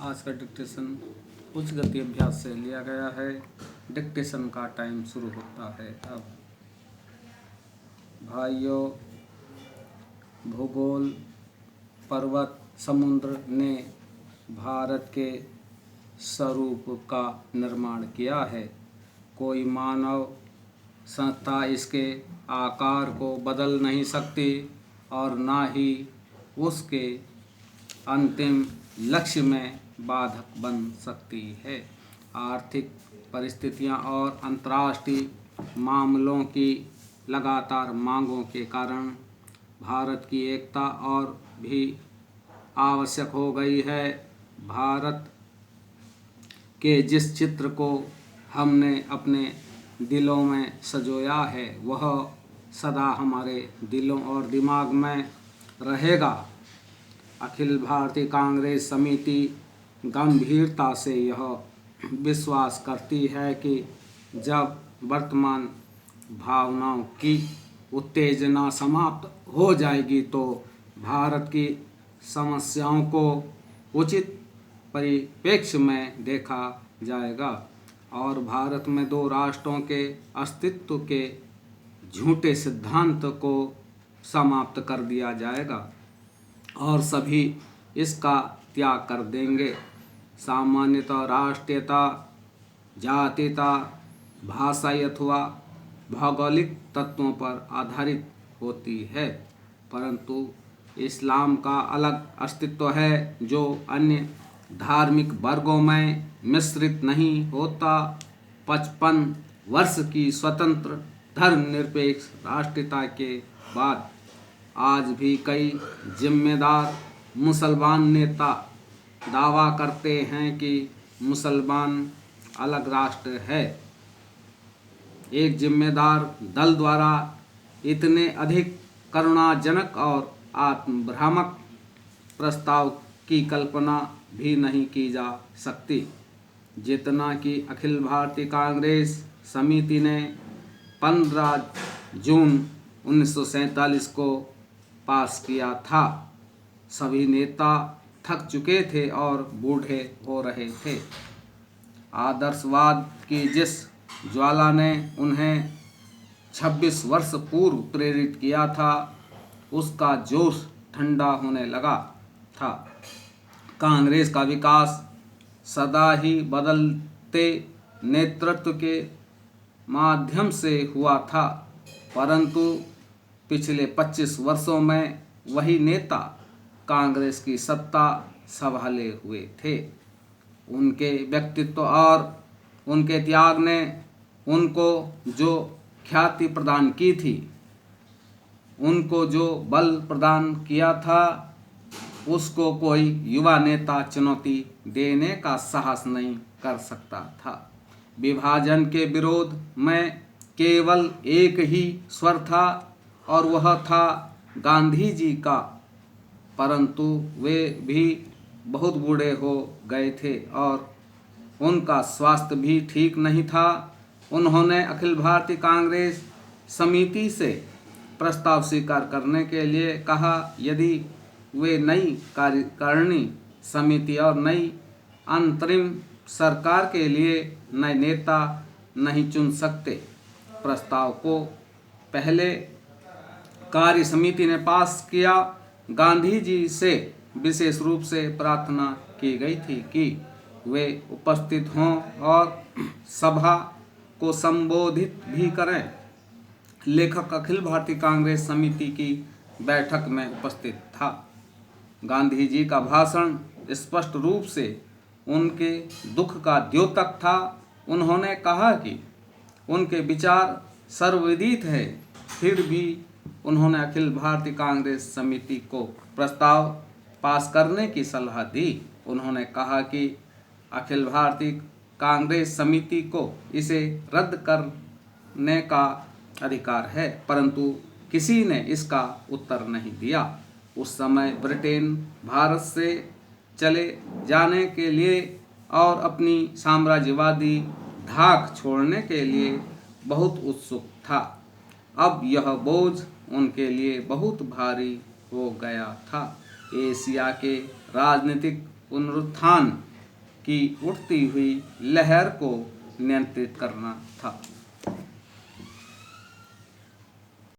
आज का डिक्टेशन उच्च गति अभ्यास से लिया गया है। डिक्टेशन का टाइम शुरू होता है अब। भाइयों, भूगोल, पर्वत, समुद्र ने भारत के स्वरूप का निर्माण किया है। कोई मानव संस्था इसके आकार को बदल नहीं सकती और ना ही उसके अंतिम लक्ष्य में बाधक बन सकती है। आर्थिक परिस्थितियां और अंतर्राष्ट्रीय मामलों की लगातार मांगों के कारण भारत की एकता और भी आवश्यक हो गई है। भारत के जिस चित्र को हमने अपने दिलों में संजोया है वह सदा हमारे दिलों और दिमाग में रहेगा। अखिल भारतीय कांग्रेस समिति गंभीरता से यह विश्वास करती है कि जब वर्तमान भावनाओं की उत्तेजना समाप्त हो जाएगी तो भारत की समस्याओं को उचित परिप्रेक्ष्य में देखा जाएगा और भारत में दो राष्ट्रों के अस्तित्व के झूठे सिद्धांत को समाप्त कर दिया जाएगा और सभी इसका त्याग कर देंगे। सामान्यतः राष्ट्रीयता, जातीयता, भाषाई अथवा भौगोलिक तत्वों पर आधारित होती है, परंतु इस्लाम का अलग अस्तित्व है जो अन्य धार्मिक वर्गों में मिश्रित नहीं होता। 55 वर्ष की स्वतंत्र धर्मनिरपेक्ष राष्ट्रीयता के बाद आज भी कई जिम्मेदार मुसलमान नेता दावा करते हैं कि मुसलमान अलग राष्ट्र है। एक जिम्मेदार दल द्वारा इतने अधिक करुणाजनक और आत्मभ्रामक प्रस्ताव की कल्पना भी नहीं की जा सकती जितना कि अखिल भारतीय कांग्रेस समिति ने 15 जून 1947 को पास किया था। सभी नेता थक चुके थे और बूढ़े हो रहे थे। आदर्शवाद की जिस ज्वाला ने उन्हें 26 वर्ष पूर्व प्रेरित किया था उसका जोश ठंडा होने लगा था। कांग्रेस का विकास सदा ही बदलते नेतृत्व के माध्यम से हुआ था, परंतु पिछले 25 वर्षों में वही नेता कांग्रेस की सत्ता संभाले हुए थे। उनके व्यक्तित्व और उनके त्याग ने उनको जो ख्याति प्रदान की थी, उनको जो बल प्रदान किया था, उसको कोई युवा नेता चुनौती देने का साहस नहीं कर सकता था। विभाजन के विरोध में केवल एक ही स्वर था और वह था गांधी जी का, परंतु वे भी बहुत बूढ़े हो गए थे और उनका स्वास्थ्य भी ठीक नहीं था। उन्होंने अखिल भारतीय कांग्रेस समिति से प्रस्ताव स्वीकार करने के लिए कहा। यदि वे नई कार्यकारिणी समिति और नई अंतरिम सरकार के लिए नए नेता नहीं चुन सकते, प्रस्ताव को पहले कार्य समिति ने पास किया। गांधी जी से विशेष रूप से प्रार्थना की गई थी कि वे उपस्थित हों और सभा को संबोधित भी करें। लेखक अखिल भारतीय कांग्रेस समिति की बैठक में उपस्थित था। गांधी जी का भाषण स्पष्ट रूप से उनके दुख का द्योतक था। उन्होंने कहा कि उनके विचार सर्वविदित है, फिर भी उन्होंने अखिल भारतीय कांग्रेस समिति को प्रस्ताव पास करने की सलाह दी। उन्होंने कहा कि अखिल भारतीय कांग्रेस समिति को इसे रद्द करने का अधिकार है, परंतु किसी ने इसका उत्तर नहीं दिया। उस समय ब्रिटेन भारत से चले जाने के लिए और अपनी साम्राज्यवादी धाक छोड़ने के लिए बहुत उत्सुक था। अब यह बोझ उनके लिए बहुत भारी हो गया था। एशिया के राजनीतिक पुनरुत्थान की उठती हुई लहर को नियंत्रित करना था।